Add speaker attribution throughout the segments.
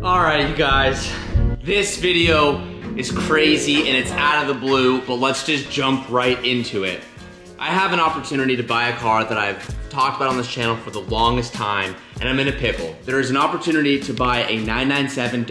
Speaker 1: All right, you guys, this video is crazy and it's out of the blue, but let's just jump right into it. I have an opportunity to buy a car that I've talked about on this channel for the longest time, and I'm in a pickle. There is an opportunity to buy a 997.2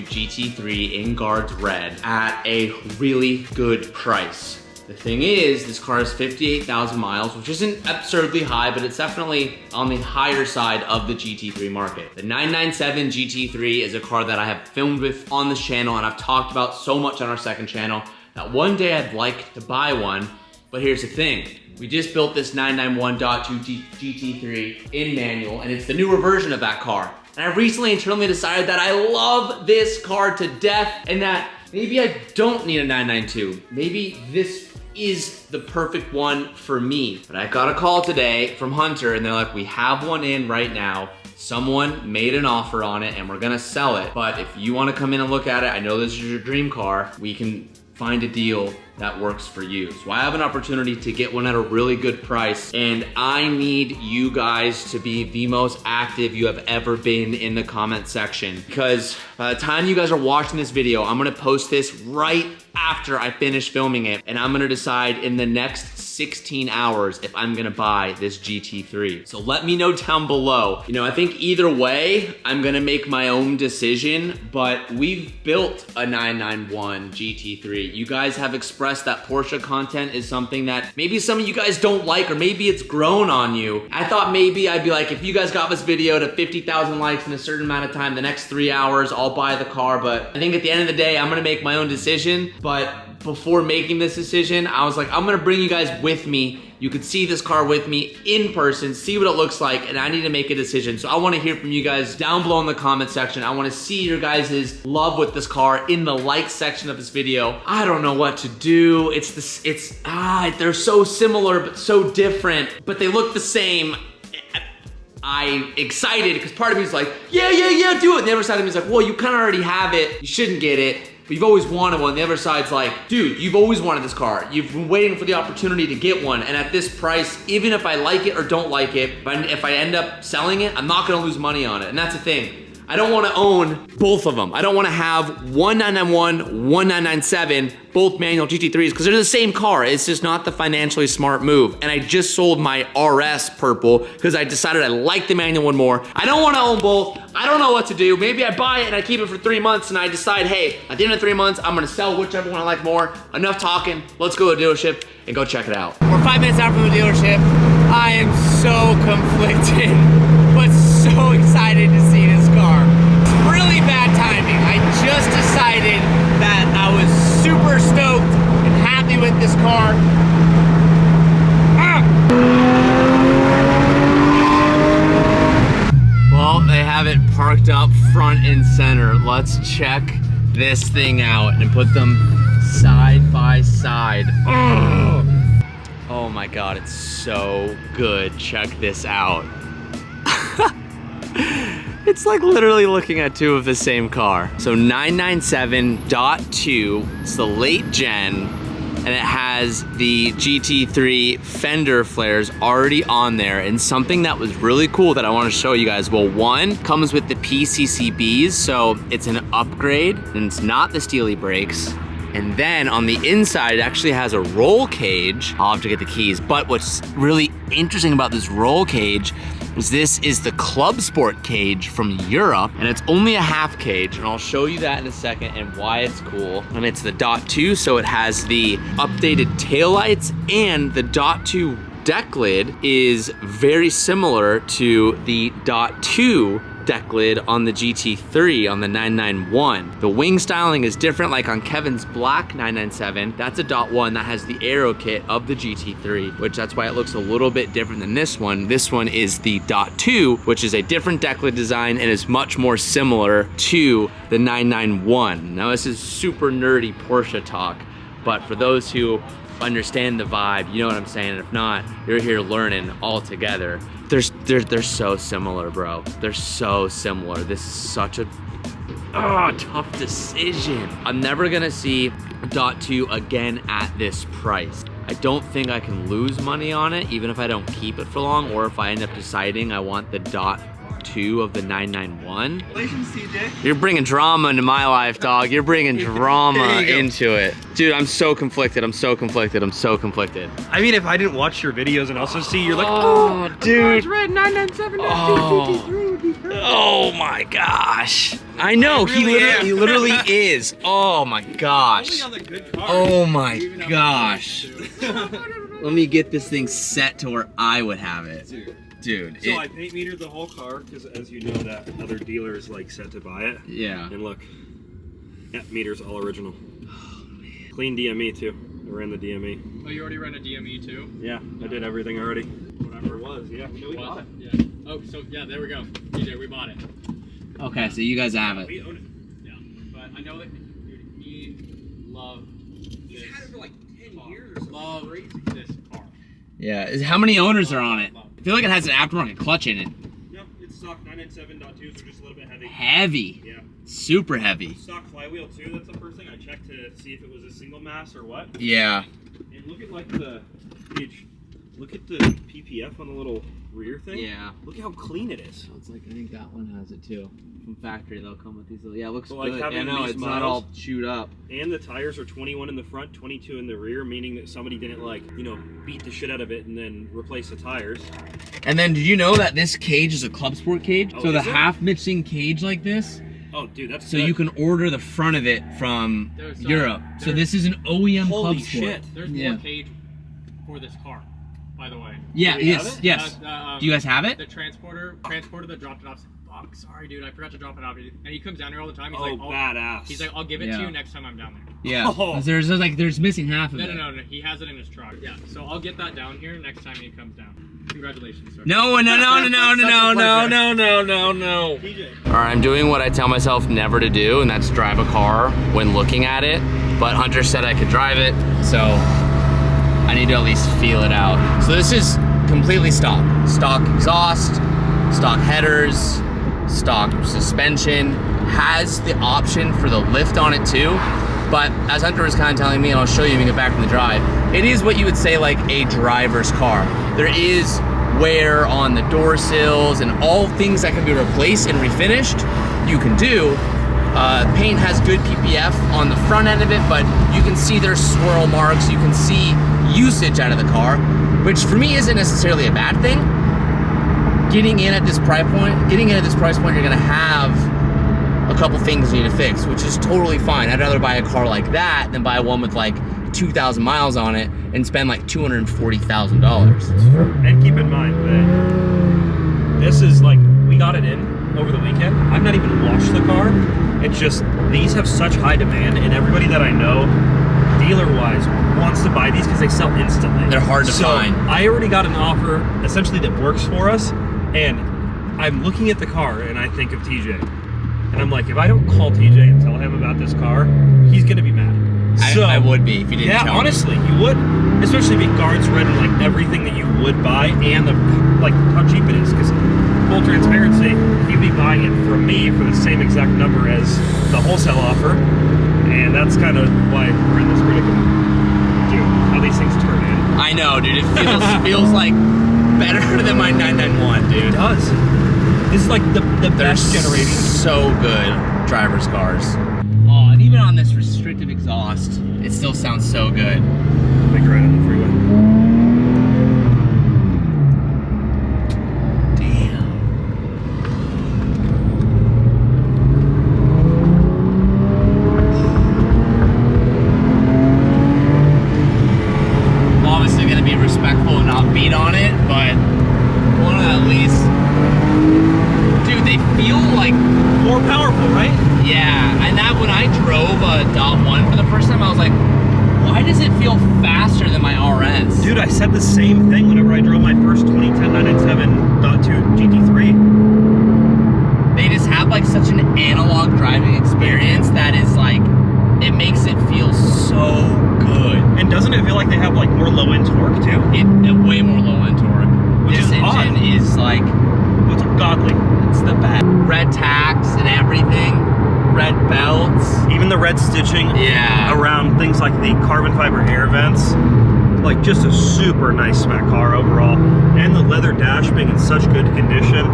Speaker 1: GT3 in Guards Red at a really good price. The thing is, this car has 58,000 miles, which isn't absurdly high, but it's definitely on the higher side of the GT3 market. The 997 GT3 is a car that I have filmed with on this channel, and I've talked about so much on our second channel that one day I'd like to buy one. But here's the thing, we just built this 991.2 GT3 in manual, and it's the newer version of that car. And I recently internally decided that I love this car to death, and that maybe I don't need a 992. Maybe this is the perfect one for me. But I got a call today from Hunter, and they're like, we have one in right now. Someone made an offer on it, and we're gonna sell it. But if you wanna come in and look at it, I know this is your dream car, we can find a deal that works for you. So I have an opportunity to get one at a really good price, and I need you guys to be the most active you have ever been in the comment section, because by the time you guys are watching this video, I'm gonna post this right after I finish filming it, and I'm gonna decide in the next 16 hours if I'm gonna buy this GT3. So let me know down below. You know, I think either way, I'm gonna make my own decision, but we've built a 991 GT3. You guys have expressed that Porsche content is something that maybe some of you guys don't like, or maybe it's grown on you. I thought maybe I'd be like, if you guys got this video to 50,000 likes in a certain amount of time, the next 3 hours, I'll buy the car. But I think at the end of the day, I'm gonna make my own decision. But before making this decision, I was like, I'm gonna bring you guys with me. You could see this car with me in person, see what it looks like, and I need to make a decision. So I wanna hear from you guys down below in the comment section. I wanna see your guys' love with this car in the like section of this video. I don't know what to do. They're so similar, but so different, but they look the same. I'm excited because part of me is like, yeah, do it. And the other side of me is like, well, you kind of already have it. You shouldn't get it. But you've always wanted one. The other side's like, dude, you've always wanted this car. You've been waiting for the opportunity to get one. And at this price, even if I like it or don't like it, but if I end up selling it, I'm not gonna lose money on it. And that's the thing. I don't wanna own both of them. I don't wanna have one 991, one 997, both manual GT3s, because they're the same car. It's just not the financially smart move. And I just sold my RS purple because I decided I like the manual one more. I don't wanna own both. I don't know what to do. Maybe I buy it and I keep it for 3 months and I decide, hey, at the end of 3 months, I'm gonna sell whichever one I like more. Enough talking, let's go to the dealership and go check it out. We're 5 minutes out from the dealership. I am so conflicted, but so excited to see this car. It's really bad timing. I just decided that I was super stoked and happy with this car. Well, they have it parked up front and center. Let's check this thing out and put them side by side. Oh my God, it's so good. Check this out. It's like literally looking at two of the same car. So 997.2, it's the late gen, and it has the GT3 fender flares already on there. And something that was really cool that I want to show you guys, well, one, comes with the PCCBs, so it's an upgrade, and it's not the Steely brakes. And then on the inside, it actually has a roll cage. I'll have to get the keys, but what's really interesting about this roll cage is this is the Club Sport cage from Europe, and it's only a half cage, and I'll show you that in a second and why it's cool. And it's the Dot 2, so it has the updated taillights, and the Dot 2 deck lid is very similar to the Dot 2 deck lid on the GT3 on the 991. The wing styling is different, like on Kevin's black 997. That's a Dot 1 that has the aero kit of the GT3, which that's why it looks a little bit different than this one. This one is the Dot 2, which is a different deck lid design and is much more similar to the 991. Now this is super nerdy Porsche talk, but for those who understand the vibe, you know what I'm saying. If not, you're here learning all together. They're so similar, bro. They're so similar. This is such a tough decision. I'm never gonna see Dot 2 again at this price. I don't think I can lose money on it, even if I don't keep it for long, or if I end up deciding I want the Dot 2 of the 991.
Speaker 2: Congratulations, TJ.
Speaker 1: You're bringing drama into my life, dog. You're bringing drama into it. Dude, I'm so conflicted. I'm so conflicted. I'm so conflicted.
Speaker 2: I mean, if I didn't watch your videos and also see, you're like,
Speaker 1: oh, dude.
Speaker 2: Red 997 would be perfect.
Speaker 1: Oh my gosh. I know, he literally is. Oh my gosh.
Speaker 2: Only on the good car.
Speaker 1: Oh my gosh. Let me get this thing set to where I would have it. Dude.
Speaker 2: So I paint metered the whole car because, as you know, that other dealer is like set to buy it.
Speaker 1: Yeah.
Speaker 2: And look, yeah, meter's all original. Oh, man. Clean DME too. I ran the DME.
Speaker 3: Oh, you already ran a DME too?
Speaker 2: Yeah, I did everything already. Whatever it was, yeah. We bought it.
Speaker 3: Yeah. Oh, so yeah, there we go. DJ, we bought it.
Speaker 1: Okay, so you guys have it.
Speaker 2: We own it.
Speaker 3: Yeah. But I know that he loved this.
Speaker 2: He's had it for like 10 years or something.
Speaker 3: Love
Speaker 2: Crazy.
Speaker 3: this car.
Speaker 1: Yeah, how many owners are on it? I feel like it has an aftermarket clutch in it.
Speaker 2: No, it's stock 997.2s, so just a little bit heavy.
Speaker 1: Heavy.
Speaker 2: Yeah.
Speaker 1: Super heavy.
Speaker 2: Stock flywheel too, that's the first thing I checked to see if it was a single mass or what.
Speaker 1: Yeah.
Speaker 2: And look at like look at the PPF on the little rear thing.
Speaker 1: Yeah.
Speaker 2: Look how clean it is.
Speaker 1: So it's like, I think that one has it too. From factory, they'll come with these little, yeah, it looks
Speaker 2: So, like,
Speaker 1: good.
Speaker 2: having
Speaker 1: Yeah, no,
Speaker 2: these
Speaker 1: it's not all
Speaker 2: miles-
Speaker 1: chewed up.
Speaker 2: And the tires are 21 in the front, 22 in the rear, meaning that somebody didn't like, you know, beat the shit out of it and then replace the tires.
Speaker 1: And then, did you know that this cage is a Club Sport cage?
Speaker 2: Oh,
Speaker 1: so the
Speaker 2: is it?
Speaker 1: half mixing cage like this,
Speaker 2: Oh, dude, that's
Speaker 1: so
Speaker 2: good.
Speaker 1: you can order the front of it from
Speaker 3: There's,
Speaker 1: Europe. So
Speaker 3: there's-
Speaker 1: this is an OEM
Speaker 2: Holy
Speaker 1: Club Sport.
Speaker 2: shit.
Speaker 3: There's
Speaker 1: Yeah.
Speaker 3: more cage for this car, by the way.
Speaker 1: Yeah,
Speaker 2: Do we
Speaker 1: yes,
Speaker 2: have it?
Speaker 1: yes. Do you guys have it?
Speaker 3: The transporter that dropped it off said, fuck, sorry dude, I forgot to drop it off. And he comes down here all the time. He's
Speaker 2: Oh,
Speaker 3: like,
Speaker 2: badass.
Speaker 3: He's like, I'll give it
Speaker 1: Yeah.
Speaker 3: to you next time I'm down there.
Speaker 1: Yeah.
Speaker 2: Oh.
Speaker 1: There's missing half of
Speaker 3: No,
Speaker 1: it.
Speaker 3: no, he has it in his truck. Yeah, so I'll get that down here next time he comes down. Congratulations, sir.
Speaker 1: No.
Speaker 2: TJ.
Speaker 1: All right, I'm doing what I tell myself never to do, and that's drive a car when looking at it. But Hunter said I could drive it, so I need to at least feel it out. So this is completely stock. Stock exhaust, stock headers, stock suspension. Has the option for the lift on it too. But as Hunter was kind of telling me, and I'll show you when we get back from the drive, it is what you would say like a driver's car. There is wear on the door sills and all things that can be replaced and refinished, you can do. Paint has good PPF on the front end of it, but you can see there's swirl marks, you can see usage out of the car, which for me isn't necessarily a bad thing. Getting in at this price point, you're gonna have a couple things you need to fix, which is totally fine. I'd rather buy a car like that than buy one with like 2,000 miles on it and spend like $240,000.
Speaker 2: And keep in mind that this is like, we got it in over the weekend. I've not even washed the car. It's just, these have such high demand, and everybody that I know, dealer-wise, wants to buy these because they sell instantly.
Speaker 1: They're hard to find.
Speaker 2: I already got an offer, essentially, that works for us, and I'm looking at the car, and I think of TJ. And I'm like, if I don't call TJ and tell him about this car, he's gonna be mad.
Speaker 1: I would be if you didn't
Speaker 2: Yeah,
Speaker 1: tell me.
Speaker 2: honestly, you would. Especially if it guards red and like everything that you would buy, and the like how cheap it is. Because full transparency, he'd be buying it from me for the same exact number as the wholesale offer, and that's kind of why we're in this predicament. Dude, how these things turn in.
Speaker 1: I know, dude. It feels like better than my 991, dude.
Speaker 2: It does. This is like the best generation.
Speaker 1: So good, driver's cars. Oh, and even on this restrictive exhaust, it still sounds so good.
Speaker 2: Like right on the freeway.
Speaker 1: Damn. I'm obviously gonna be respectful and not beat on it, but want to at least, dude, they feel like
Speaker 2: More powerful, right?
Speaker 1: yeah, and that when I drove a .1 for the first time, I was like, why does it feel faster than my RS?
Speaker 2: Dude, I said the same thing whenever I drove my first 2010 997.2 GT3.
Speaker 1: They just have like such an analog driving experience that is like, it makes it feel so good.
Speaker 2: And doesn't it feel like they have like more low end torque too?
Speaker 1: It way more low end torque.
Speaker 2: Which
Speaker 1: This
Speaker 2: is
Speaker 1: engine
Speaker 2: odd.
Speaker 1: is like,
Speaker 2: It's godly.
Speaker 1: it's the best. Red tacks and everything, red belts.
Speaker 2: Even the red stitching
Speaker 1: Yeah.
Speaker 2: around things like the carbon fiber air vents. Like just a super nice spec car overall. And the leather dash being in such good condition.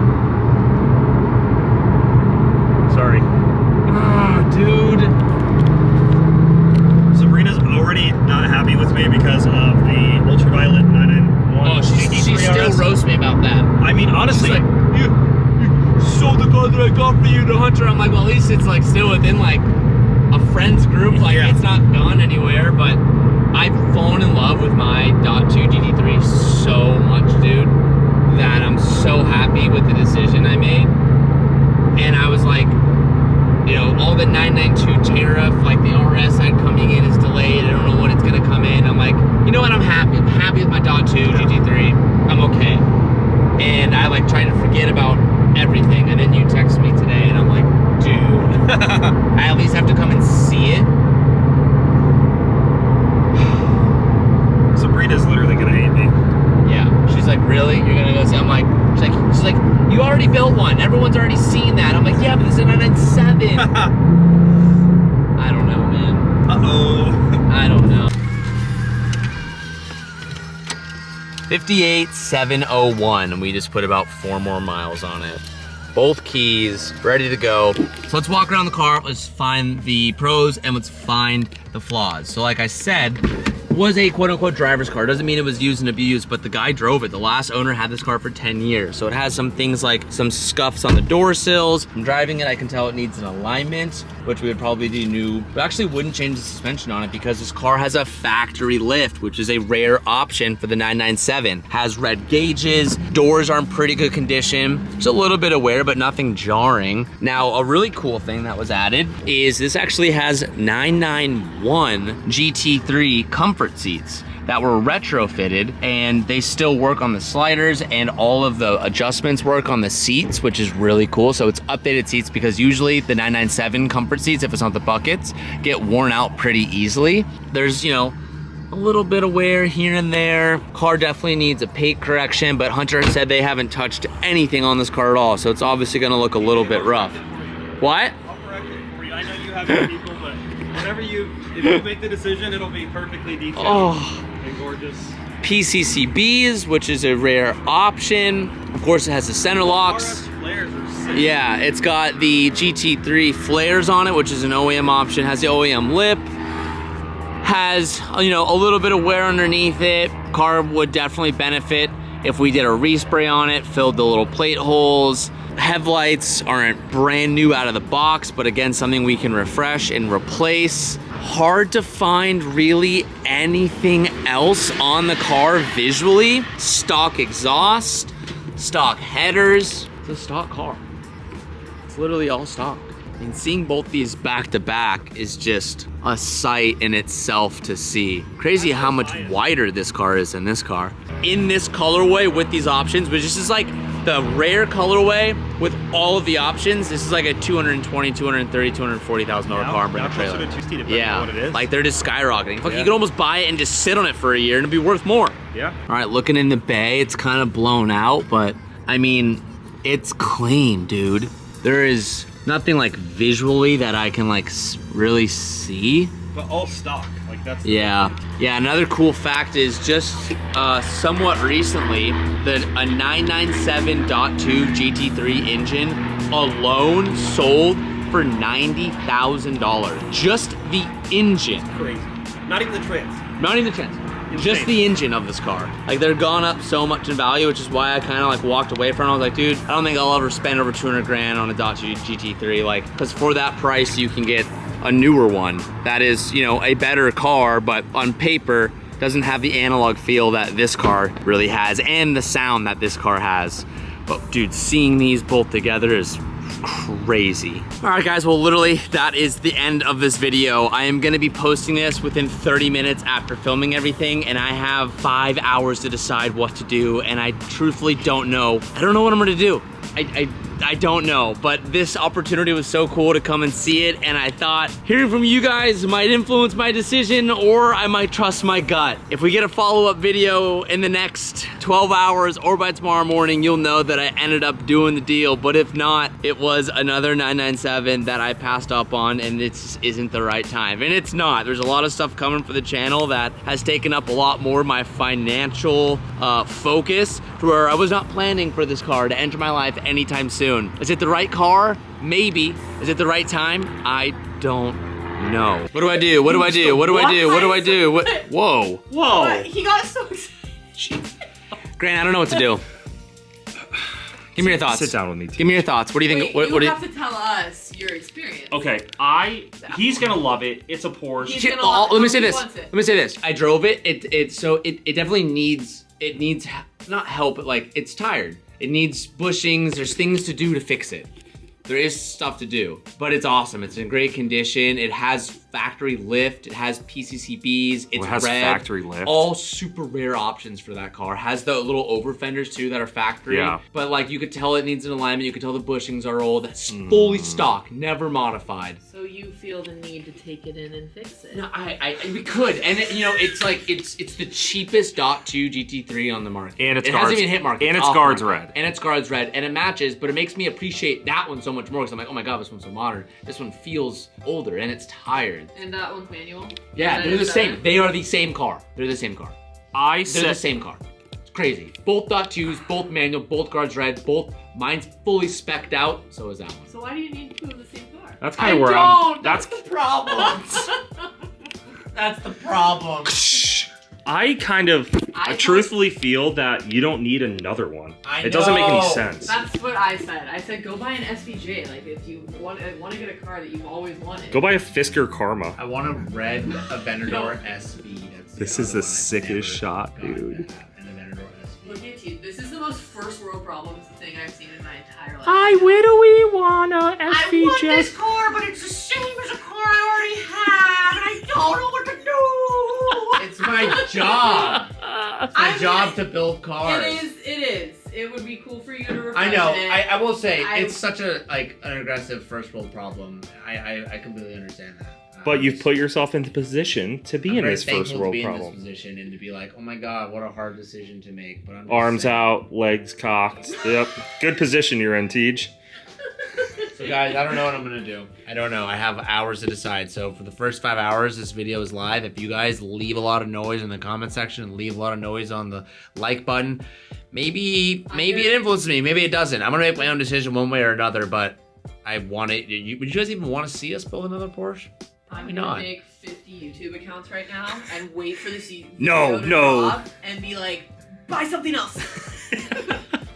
Speaker 1: I'm like, well, at least it's like still within like a friend's group. Like it's not gone anywhere. But I've fallen in love with my .2 GT3 so much, dude, that I'm so happy with the decision I made. And I was like, you know, all the 992 tariff, like the RS side coming in is delayed. I don't know when it's gonna come in. I'm like, you know what? I'm happy. I'm happy with my .2 GT3. I'm okay. And I like tried to forget about everything. And then you text me today, and I'm like, dude, I at least have to come and see it.
Speaker 2: Sabrina's literally gonna hate me.
Speaker 1: Yeah, she's like, really? You're gonna go see? I'm like, she's like, you already built one. Everyone's already seen that. I'm like, yeah, but this is a 997. I don't know, man.
Speaker 2: Uh-oh.
Speaker 1: I don't know. 58,701, and we just put about 4 more miles on it. Both keys ready to go. So let's walk around the car. Let's find the pros and let's find the flaws. So like I said, it was a quote-unquote driver's car. Doesn't mean it was used and abused, but the guy drove it. The last owner had this car for 10 years. So it has some things like some scuffs on the door sills. From driving it, I can tell it needs an alignment, which we would probably do new. We actually wouldn't change the suspension on it because this car has a factory lift, which is a rare option for the 997. Has red gauges, doors are in pretty good condition. There's a little bit of wear, but nothing jarring. Now, a really cool thing that was added is this actually has 991 GT3 comfort seats that were retrofitted, and they still work on the sliders, and all of the adjustments work on the seats, which is really cool. So it's updated seats because usually the 997 comfort seats, if it's not the buckets, get worn out pretty easily. There's, you know, a little bit of wear here and there. Car definitely needs a paint correction, but Hunter said they haven't touched anything on this car at all, so it's obviously gonna look a little bit rough. What?
Speaker 2: I'll correct it for you. I know you have your people, but whenever if you make the decision, it'll be perfectly detailed and gorgeous.
Speaker 1: PCCBs, which is a rare option. Of course, it has the center locks.
Speaker 2: Flares are sick.
Speaker 1: Yeah, it's got the GT3 flares on it, which is an OEM option. Has the OEM lip. Has, you know, a little bit of wear underneath it. Car would definitely benefit if we did a respray on it, filled the little plate holes. Headlights aren't brand new out of the box, but again, something we can refresh and replace. Hard to find really anything else on the car visually. Stock exhaust, stock headers. It's a stock car. It's literally all stock. And seeing both these back to back is just a sight in itself to see. Crazy how much wider this car is than this car. In this colorway with these options, which this is like the rare colorway with all of the options, this is like a $220,000, $230,000, $240,000 car and bring a trailer.
Speaker 2: Yeah, what it is.
Speaker 1: Like they're just skyrocketing. Fuck, you could almost buy it and just sit on it for a year and it'd be worth more.
Speaker 2: Yeah.
Speaker 1: All right, looking in the bay, it's kind of blown out, but I mean, it's clean, dude. There is nothing like visually that I can like really see.
Speaker 2: But all stock, like that's.
Speaker 1: Yeah. Another cool fact is just somewhat recently that a 997.2 GT3 engine alone sold for $90,000. Just the engine.
Speaker 2: That's crazy. Not even the trans.
Speaker 1: Not even the trans.
Speaker 2: Insane.
Speaker 1: Just the engine of this car. Like they're gone up so much in value, which is why I kind of like walked away from it. I was like, dude, I don't think I'll ever spend over 200 grand on a .2 GT3. Like, cause for that price, you can get a newer one that is, you know, a better car, but on paper doesn't have the analog feel that this car really has and the sound that this car has. But dude, seeing these both together is crazy. All right guys, well literally that is the end of this video. I am gonna be posting this within 30 minutes after filming everything, and I have 5 hours to decide what to do, and I truthfully don't know. I don't know what I'm gonna do. I don't know, but this opportunity was so cool to come and see it, and I thought hearing from you guys might influence my decision, or I might trust my gut. If we get a follow-up video in the next 12 hours or by tomorrow morning, you'll know that I ended up doing the deal, but if not, it was another 997 that I passed up on, and it isn't the right time. And it's not. There's a lot of stuff coming for the channel that has taken up a lot more of my financial focus, to where I was not planning for this car to enter my life anytime soon. Is it the right car? Maybe. Is it the right time? I don't know. What do I do? What do I do? What do I do? What do I do? What? Whoa.
Speaker 3: Whoa. He got so excited.
Speaker 1: Grant, I don't know what to do. Give me your thoughts.
Speaker 2: Sit down with me, Teach.
Speaker 1: Give me your thoughts. What do you think?
Speaker 4: Wait,
Speaker 1: What do
Speaker 4: you
Speaker 1: you
Speaker 4: have to tell us your experience.
Speaker 2: Okay, he's gonna love it. It's a Porsche.
Speaker 4: He's gonna love it.
Speaker 1: Let me say
Speaker 4: He
Speaker 1: this.
Speaker 4: wants it.
Speaker 1: Let me say this. I drove it. It definitely needs not help, but like it's tired. It needs bushings. There's things to do to fix it. There is stuff to do, but it's awesome. It's in great condition. It has factory lift. It has PCCBs. It's
Speaker 2: it has
Speaker 1: red.
Speaker 2: factory lift.
Speaker 1: All super rare options for that car. Has the little over fenders too that are factory.
Speaker 2: Yeah.
Speaker 1: But like you could tell it needs an alignment. You could tell the bushings are old. That's fully stock, never modified.
Speaker 4: So you feel the need to take it in and fix it?
Speaker 1: No, we could, and it's like it's the cheapest .2 GT3 on the market,
Speaker 2: And it's
Speaker 1: it
Speaker 2: guards,
Speaker 1: hasn't even hit market,
Speaker 2: and it's
Speaker 1: off
Speaker 2: guards
Speaker 1: market.
Speaker 2: red,
Speaker 1: and it's guards red, and it matches, but it makes me appreciate that one so much more because I'm like, oh my god, this one's so modern. This one feels older and it's tired.
Speaker 4: And that one's manual?
Speaker 1: Yeah, they're the same. They are the same car. They're the same car. They're the same car. It's crazy. Both .2s, both manual, both guards red, both. Mine's fully specced out. So is that one.
Speaker 4: So why do you need two of the same car?
Speaker 2: That's kind of where I'm.
Speaker 1: That's the problem. That's the problem.
Speaker 2: I truthfully feel that you don't need another one. It doesn't make any sense.
Speaker 4: That's what I said. I said go buy an SVJ. Like if you want to get a car that you've always wanted.
Speaker 2: Go buy a Fisker Karma.
Speaker 1: I want a red Aventador SV.
Speaker 2: This is the sickest shot, dude.
Speaker 4: Look at you. This is the most first world problems thing I've seen in my entire life.
Speaker 2: where do we want a SVJ?
Speaker 4: I want this car, but it's the same as a car I already have, and I don't know what to do.
Speaker 1: It's my job. It's my job to build cars.
Speaker 4: It is. It would be cool for you to refresh
Speaker 1: I know.
Speaker 4: it.
Speaker 1: I will say it's such a an aggressive first world problem. I completely understand that.
Speaker 2: But you've put yourself into position to be in this first world
Speaker 1: in
Speaker 2: problem.
Speaker 1: this position and to be like, oh my god, what a hard decision to make. But I'm just
Speaker 2: Arms
Speaker 1: saying.
Speaker 2: out, legs cocked. Yep. Good position you're in, Tej.
Speaker 1: So guys, I don't know what I'm gonna do. I don't know. I have hours to decide. So for the first 5 hours, this video is live. If you guys leave a lot of noise in the comment section and leave a lot of noise on the like button, maybe it influences me. Maybe it doesn't. I'm gonna make my own decision one way or another. But I want it. Would you guys even want to see us build another Porsche?
Speaker 4: I'm gonna make 50 YouTube accounts right now and wait for this video
Speaker 2: No.
Speaker 4: to drop and be like, buy something else.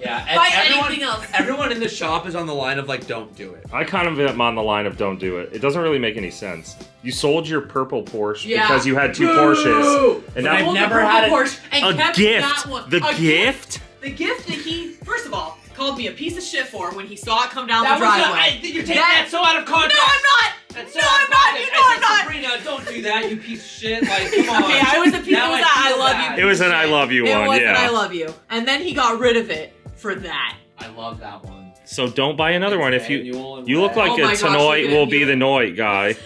Speaker 1: Yeah,
Speaker 4: buy anything else.
Speaker 1: Everyone in the shop is on the line of like, don't do it.
Speaker 2: I kind of am on the line of don't do it. It doesn't really make any sense. You sold your purple Porsche because you had two Porsches. And now
Speaker 1: I've never had
Speaker 4: Porsche and
Speaker 2: a
Speaker 4: kept
Speaker 2: gift.
Speaker 4: That one.
Speaker 2: The gift?
Speaker 4: The gift that he, first of all, called me a piece of shit for when he saw it come down
Speaker 1: That
Speaker 4: the
Speaker 1: was
Speaker 4: driveway.
Speaker 1: you're taking that so out of context.
Speaker 4: No, I'm not.
Speaker 1: That's
Speaker 4: No, I'm not. You know I'm not.
Speaker 1: Sabrina, don't do that, you piece of shit. Like, come on.
Speaker 4: Okay, I was a piece of that. I love you.
Speaker 2: It was an I love you
Speaker 4: It
Speaker 2: one,
Speaker 4: was
Speaker 2: yeah.
Speaker 4: an I love you. And then he got rid of it for that.
Speaker 1: I love that one.
Speaker 2: So don't buy another one if you look like
Speaker 4: Oh my
Speaker 2: a
Speaker 4: gosh,
Speaker 2: tonight
Speaker 4: look
Speaker 2: will
Speaker 4: at
Speaker 2: be
Speaker 4: you.
Speaker 2: the night guy.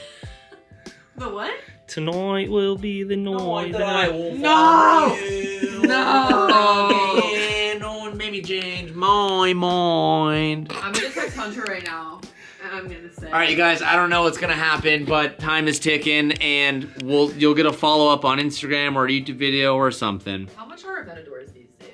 Speaker 4: The what?
Speaker 2: Tonight will be the night that I will
Speaker 4: No! No!
Speaker 1: Yeah, no one made me change my mind.
Speaker 4: I'm gonna text Hunter right now, and I'm gonna say.
Speaker 1: All right, you guys. I don't know what's gonna happen, but time is ticking, and you'll get a follow up on Instagram or a YouTube video or something.
Speaker 4: How much are Aventadors these days?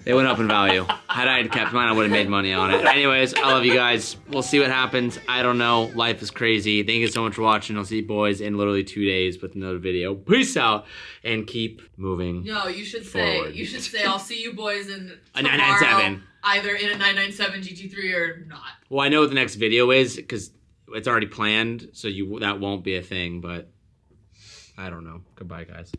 Speaker 1: They went up in value. Had I kept mine, I would have made money on it. Anyways, I love you guys. We'll see what happens. I don't know. Life is crazy. Thank you so much for watching. I'll see you boys in literally 2 days with another video. Peace out, and keep moving.
Speaker 4: No, you should
Speaker 1: Forward.
Speaker 4: say. You should say. I'll see you boys in
Speaker 1: A
Speaker 4: tomorrow,
Speaker 1: 997.
Speaker 4: either in a 997 GT3 or not.
Speaker 1: Well, I know what the next video is because it's already planned, so that won't be a thing. But I don't know. Goodbye, guys.